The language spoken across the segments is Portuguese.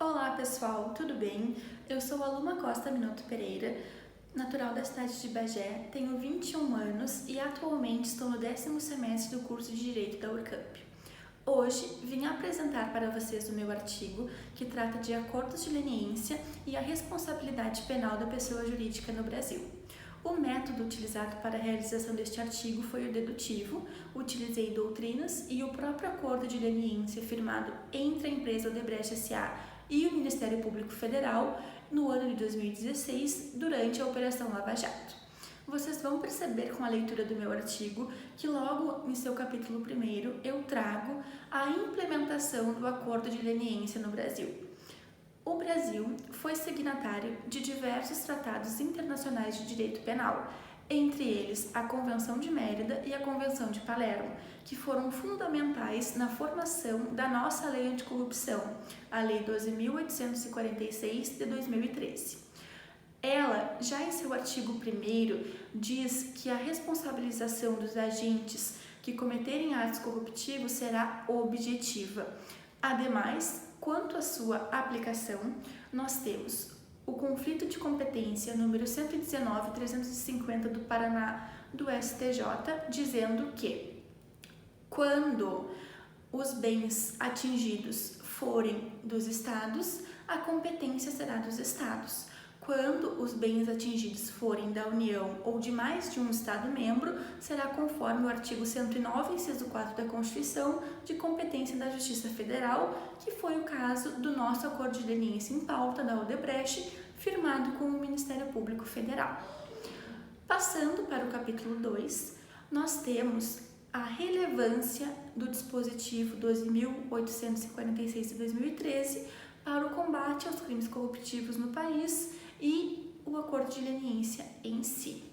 Olá pessoal, tudo bem? Eu sou a Luma Costa Minotto Pereira, natural da cidade de Bagé, tenho 21 anos e atualmente estou no 10º semestre do curso de Direito da URCamp. Hoje vim apresentar para vocês o meu artigo que trata de acordos de leniência e a responsabilidade penal da pessoa jurídica no Brasil. O método utilizado para a realização deste artigo foi o dedutivo, utilizei doutrinas e o próprio acordo de leniência firmado entre a empresa Odebrecht S.A. e o Ministério Público Federal no ano de 2016, durante a Operação Lava Jato. Vocês vão perceber com a leitura do meu artigo que logo em seu capítulo 1 eu trago a implementação do acordo de leniência no Brasil. O Brasil foi signatário de diversos tratados internacionais de direito penal, entre eles a Convenção de Mérida e a Convenção de Palermo, que foram fundamentais na formação da nossa Lei Anticorrupção, a Lei 12.846 de 2013. Ela, já em seu artigo 1º, diz que a responsabilização dos agentes que cometerem atos corruptivos será objetiva. Ademais, quanto à sua aplicação, nós temos o conflito de competência número 119.350 do Paraná do STJ, dizendo que quando os bens atingidos forem dos estados, a competência será dos estados. Quando os bens atingidos forem da União ou de mais de um Estado-membro, será conforme o artigo 109, inciso 4 da Constituição, de competência da Justiça Federal, que foi o caso do nosso acordo de leniência em pauta da Odebrecht, firmado com o Ministério Público Federal. Passando para o capítulo 2, nós temos a relevância do dispositivo 12.846 de 2013 para o combate aos crimes corruptivos no país e o acordo de leniência em si.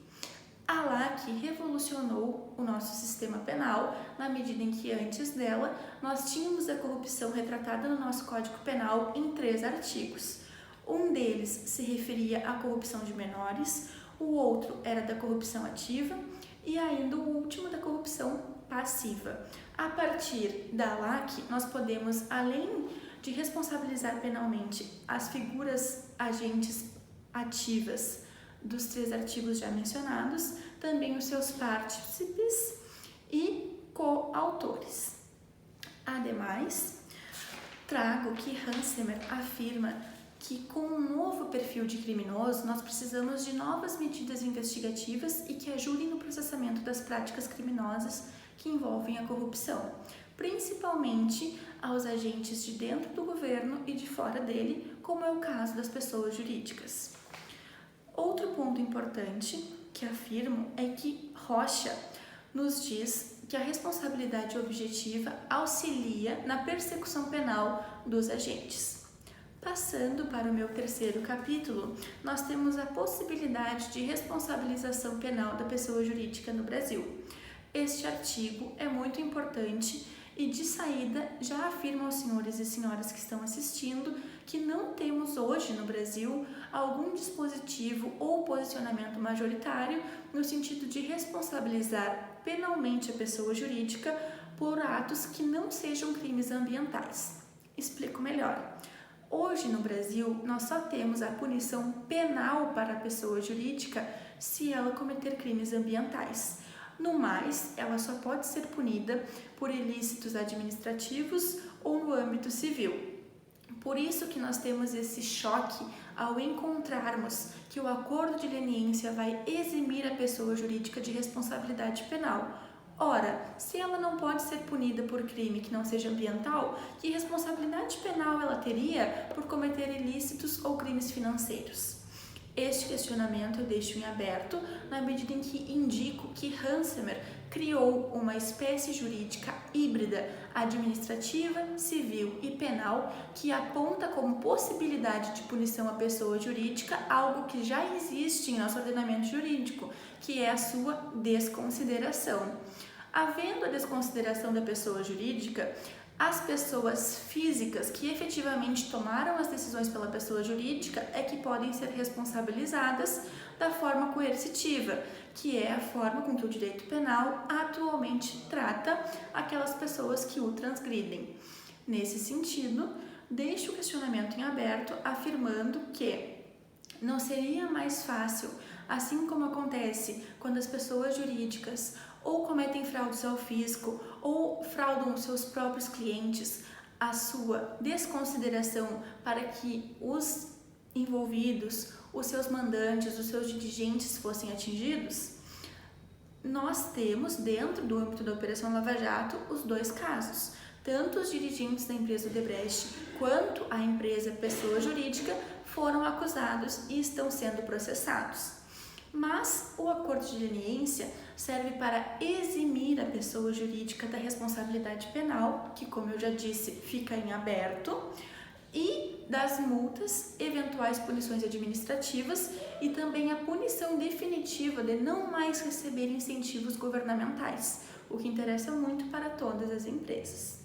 A LAC revolucionou o nosso sistema penal na medida em que antes dela nós tínhamos a corrupção retratada no nosso Código Penal em 3 artigos. Um deles se referia à corrupção de menores, o outro era da corrupção ativa e ainda o último da corrupção passiva. A partir da LAC, nós podemos, além de responsabilizar penalmente as figuras agentes ativas dos 3 artigos já mencionados, também os seus partícipes e coautores. Ademais, trago que Hansemer afirma que com um novo perfil de criminoso, nós precisamos de novas medidas investigativas e que ajudem no processamento das práticas criminosas que envolvem a corrupção, principalmente aos agentes de dentro do governo e de fora dele, como é o caso das pessoas jurídicas. Outro ponto importante que afirmo é que Rocha nos diz que a responsabilidade objetiva auxilia na persecução penal dos agentes. Passando para o meu 3º capítulo, nós temos a possibilidade de responsabilização penal da pessoa jurídica no Brasil. Este artigo é muito importante e, de saída, já afirmo aos senhores e senhoras que estão assistindo que não temos hoje no Brasil algum dispositivo ou posicionamento majoritário no sentido de responsabilizar penalmente a pessoa jurídica por atos que não sejam crimes ambientais. Explico melhor. Hoje no Brasil, nós só temos a punição penal para a pessoa jurídica se ela cometer crimes ambientais. No mais, ela só pode ser punida por ilícitos administrativos ou no âmbito civil. Por isso que nós temos esse choque ao encontrarmos que o acordo de leniência vai eximir a pessoa jurídica de responsabilidade penal. Ora, se ela não pode ser punida por crime que não seja ambiental, que responsabilidade penal ela teria por cometer ilícitos ou crimes financeiros? Este questionamento eu deixo em aberto na medida em que indico que Hansemer criou uma espécie jurídica híbrida administrativa, civil e penal que aponta como possibilidade de punição à pessoa jurídica algo que já existe em nosso ordenamento jurídico, que é a sua desconsideração. Havendo a desconsideração da pessoa jurídica, as pessoas físicas que efetivamente tomaram as decisões pela pessoa jurídica é que podem ser responsabilizadas da forma coercitiva, que é a forma com que o direito penal atualmente trata aquelas pessoas que o transgridem. Nesse sentido, deixa o questionamento em aberto, afirmando que não seria mais fácil, assim como acontece quando as pessoas jurídicas ou cometem fraudes ao fisco ou fraudam os seus próprios clientes, a sua desconsideração para que os envolvidos, os seus mandantes, os seus dirigentes fossem atingidos? Nós temos, dentro do âmbito da Operação Lava Jato, os dois casos. Tanto os dirigentes da empresa Odebrecht quanto a empresa pessoa jurídica foram acusados e estão sendo processados. Mas o acordo de leniência serve para eximir a pessoa jurídica da responsabilidade penal, que, como eu já disse, fica em aberto, e das multas, eventuais punições administrativas e também a punição definitiva de não mais receber incentivos governamentais, o que interessa muito para todas as empresas.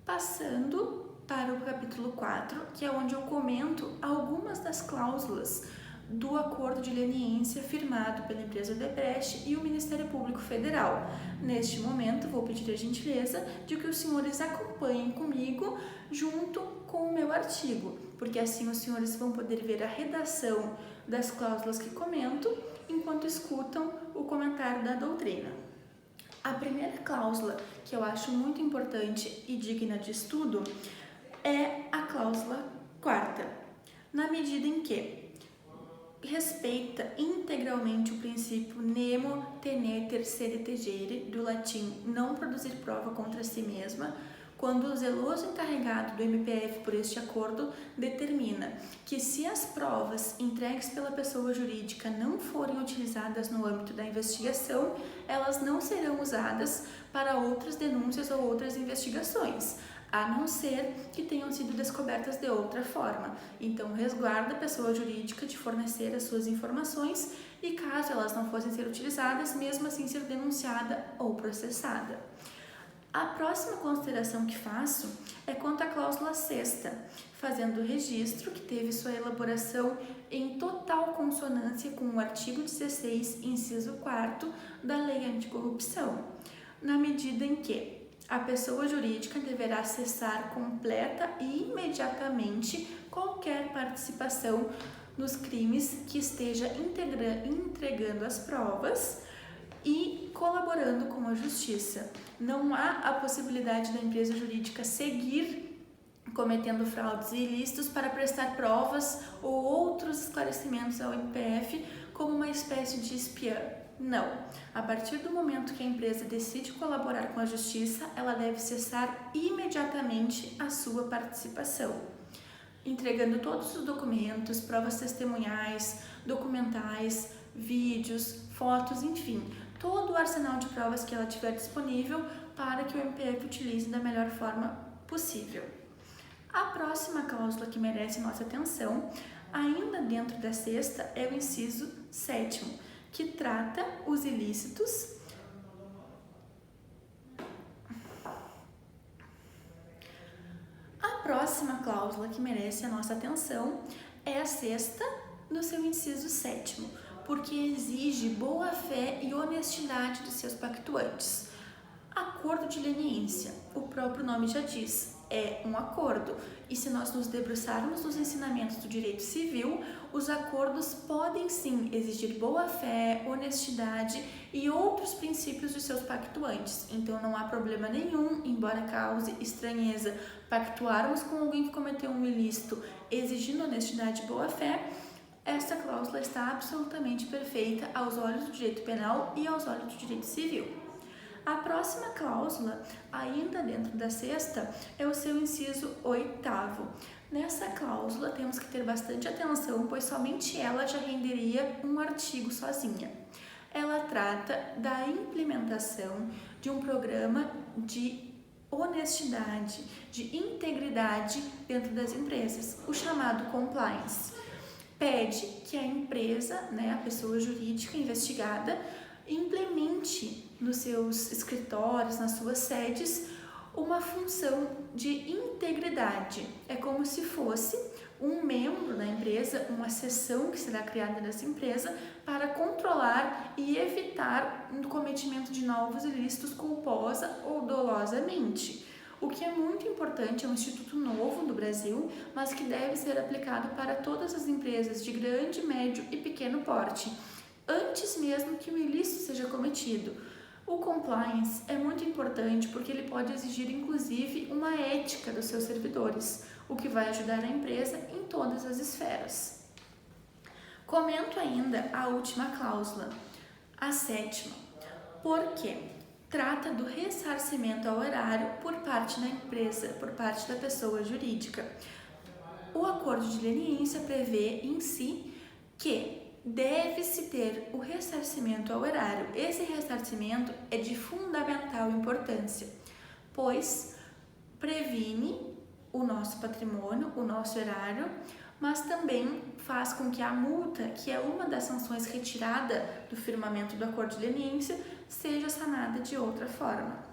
Passando para o capítulo 4, que é onde eu comento algumas das cláusulas do acordo de leniência firmado pela empresa Odebrecht e o Ministério Público Federal. Neste momento, vou pedir a gentileza de que os senhores acompanhem comigo junto com o meu artigo, porque assim os senhores vão poder ver a redação das cláusulas que comento enquanto escutam o comentário da doutrina. A primeira cláusula, que eu acho muito importante e digna de estudo, é a cláusula 4ª, na medida em que respeita integralmente o princípio nemo tenetur sede tegere, do latim não produzir prova contra si mesma, quando o zeloso encarregado do MPF por este acordo determina que, se as provas entregues pela pessoa jurídica não forem utilizadas no âmbito da investigação, elas não serão usadas para outras denúncias ou outras investigações, a não ser que tenham sido descobertas de outra forma. Então, resguarda a pessoa jurídica de fornecer as suas informações e, caso elas não fossem ser utilizadas, mesmo assim ser denunciada ou processada. A próxima consideração que faço é quanto à cláusula 6ª, fazendo o registro que teve sua elaboração em total consonância com o artigo 16, inciso 4º da Lei Anticorrupção, na medida em que a pessoa jurídica deverá cessar completa e imediatamente qualquer participação nos crimes que esteja entregando as provas e colaborando com a justiça. Não há a possibilidade da empresa jurídica seguir cometendo fraudes e ilícitos para prestar provas ou outros esclarecimentos ao MPF como uma espécie de espiã. Não. A partir do momento que a empresa decide colaborar com a justiça, ela deve cessar imediatamente a sua participação, entregando todos os documentos, provas testemunhais, documentais, vídeos, fotos, enfim, todo o arsenal de provas que ela tiver disponível para que o MPF utilize da melhor forma possível. A próxima cláusula que merece nossa atenção, ainda dentro da 6ª, é o inciso 7º, que trata os ilícitos A próxima cláusula que merece a nossa atenção é a 6ª, no seu inciso 7º, porque exige boa-fé e honestidade dos seus pactuantes. Acordo de leniência, o próprio nome já diz, é um acordo, e se nós nos debruçarmos nos ensinamentos do direito civil, os acordos podem sim exigir boa-fé, honestidade e outros princípios dos seus pactuantes. Então não há problema nenhum, embora cause estranheza, pactuarmos com alguém que cometeu um ilícito exigindo honestidade e boa-fé. Essa cláusula está absolutamente perfeita aos olhos do direito penal e aos olhos do direito civil. A próxima cláusula, ainda dentro da 6ª, é o seu inciso 8º. Nessa cláusula temos que ter bastante atenção, pois somente ela já renderia um artigo sozinha. Ela trata da implementação de um programa de honestidade, de integridade dentro das empresas, o chamado compliance. Pede que a empresa, a pessoa jurídica investigada, implemente nos seus escritórios, nas suas sedes, uma função de integridade. É como se fosse um membro da empresa, uma seção que será criada nessa empresa para controlar e evitar o cometimento de novos ilícitos culposa ou dolosamente. O que é muito importante, é um instituto novo do Brasil, mas que deve ser aplicado para todas as empresas de grande, médio e pequeno porte, antes mesmo que o ilícito seja cometido. O compliance é muito importante porque ele pode exigir, inclusive, uma ética dos seus servidores, o que vai ajudar a empresa em todas as esferas. Comento ainda a última cláusula, a 7ª, porque trata do ressarcimento ao erário por parte da empresa, por parte da pessoa jurídica. O acordo de leniência prevê em si que deve-se ter o ressarcimento ao erário. Esse ressarcimento é de fundamental importância, pois previne o nosso patrimônio, o nosso erário, mas também faz com que a multa, que é uma das sanções retirada do firmamento do acordo de leniência, seja sanada de outra forma.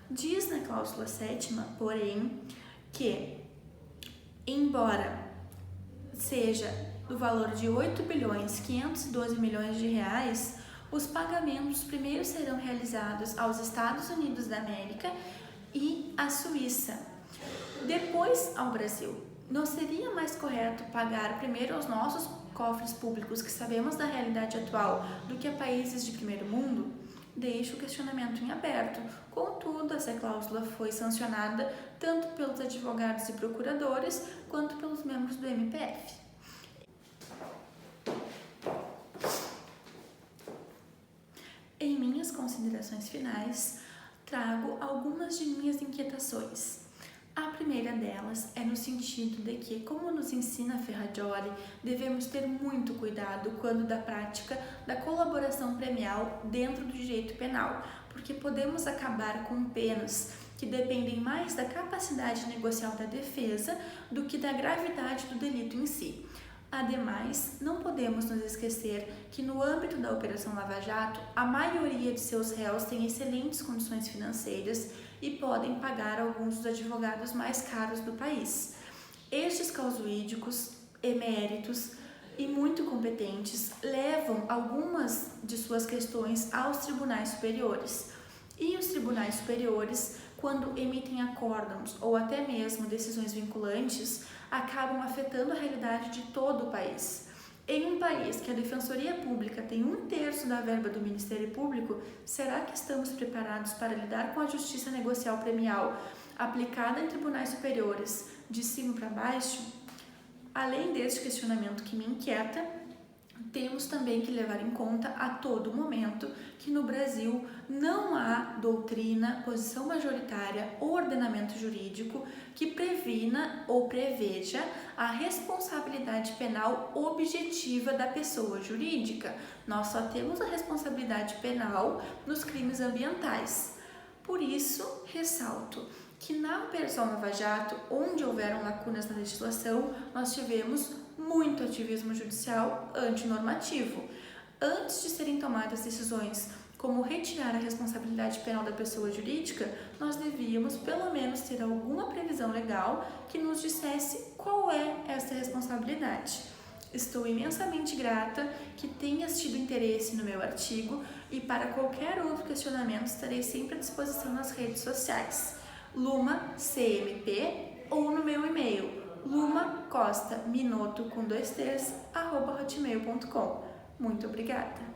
Diz na cláusula 7ª, porém, que, embora seja do valor de 8.512 bilhões, os pagamentos primeiro serão realizados aos Estados Unidos da América e à Suíça, depois ao Brasil. Não seria mais correto pagar primeiro aos nossos cofres públicos, que sabemos da realidade atual, do que a países de primeiro mundo? Deixa o questionamento em aberto. Contudo, essa cláusula foi sancionada tanto pelos advogados e procuradores quanto pelos membros do MPF. Em minhas considerações finais, trago algumas de minhas inquietações. A primeira delas é no sentido de que, como nos ensina Ferrajoli, devemos ter muito cuidado quando da prática da colaboração premial dentro do direito penal, porque podemos acabar com penas que dependem mais da capacidade negocial da defesa do que da gravidade do delito em si. Ademais, não podemos nos esquecer que no âmbito da Operação Lava Jato, a maioria de seus réus tem excelentes condições financeiras e podem pagar alguns dos advogados mais caros do país. Estes causuídicos, eméritos e muito competentes levam algumas de suas questões aos tribunais superiores. E os tribunais superiores, quando emitem acórdãos ou até mesmo decisões vinculantes, acabam afetando a realidade de todo o país. Em um país que a Defensoria Pública tem 1/3 da verba do Ministério Público, será que estamos preparados para lidar com a justiça negocial premial aplicada em tribunais superiores de cima para baixo? Além deste questionamento que me inquieta, temos também que levar em conta a todo momento que no Brasil não há doutrina, posição majoritária ou ordenamento jurídico que previna ou preveja a responsabilidade penal objetiva da pessoa jurídica. Nós só temos a responsabilidade penal nos crimes ambientais. Por isso, ressalto que na Operação Lava Jato, onde houveram lacunas na legislação, nós tivemos muito ativismo judicial antinormativo. Antes de serem tomadas decisões como retirar a responsabilidade penal da pessoa jurídica, nós devíamos pelo menos ter alguma previsão legal que nos dissesse qual é essa responsabilidade. Estou imensamente grata que tenhas tido interesse no meu artigo e para qualquer outro questionamento estarei sempre à disposição nas redes sociais. Luma CMP ou no meu e-mail lumacostaminoto@hotmail.com. Muito obrigada!